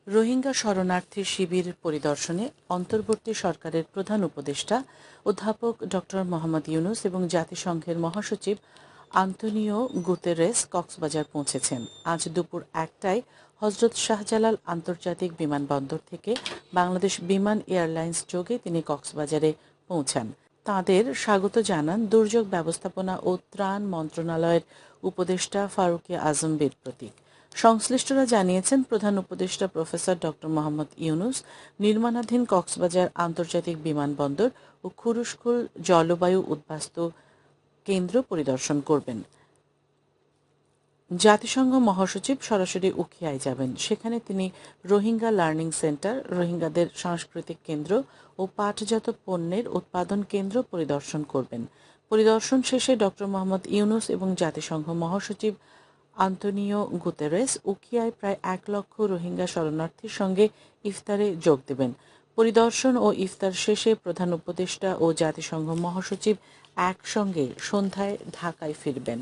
রোহিঙ্গা শরণার্থী শিবির পরিদর্শনে অন্তর্বর্তী সরকারের প্রধান উপদেষ্টা অধ্যাপক ডক্টর মোহাম্মদ ইউনূস এবং জাতিসংঘের মহাসচিব আন্তোনিও গুতেরেস কক্সবাজার পৌঁছেছেন। আজ দুপুর ১টায় হজরত শাহজালাল আন্তর্জাতিক বিমানবন্দর থেকে বাংলাদেশ বিমান এয়ারলাইন্স যোগে তিনি কক্সবাজারে পৌঁছান। তাঁদের স্বাগত জানান দুর্যোগ ব্যবস্থাপনা ও ত্রাণ মন্ত্রণালয়ের উপদেষ্টা ফারুকী আজম বীর প্রতীক। সংশ্লিষ্টরা জানিয়েছেন, প্রধান উপদেষ্টা প্রফেসর ডক্টর মোহাম্মদ ইউনূস নির্মাণাধীন কক্সবাজার আন্তর্জাতিক বিমানবন্দর ও খুরুশকুল জলবায়ু উদ্বাস্তু কেন্দ্র পরিদর্শন করবেন। জাতিসংঘ মহাসচিব সরাসরি উখিয়ায় যাবেন। সেখানে তিনি রোহিঙ্গা লার্নিং সেন্টার, রোহিঙ্গাদের সাংস্কৃতিক কেন্দ্র ও পাটজাত পণ্যের উৎপাদন কেন্দ্র পরিদর্শন করবেন। পরিদর্শন শেষে ডক্টর মোহাম্মদ ইউনূস এবং জাতিসংঘ মহাসচিব আন্তোনিও গুতেরেস উখিয়ায় প্রায় ১ লক্ষ রোহিঙ্গা শরণার্থীর সঙ্গে ইফতারে যোগ দেবেন। পরিদর্শন ও ইফতার শেষে প্রধান উপদেষ্টা ও জাতিসংঘ মহাসচিব একসঙ্গে সন্ধ্যায় ঢাকায় ফিরবেন।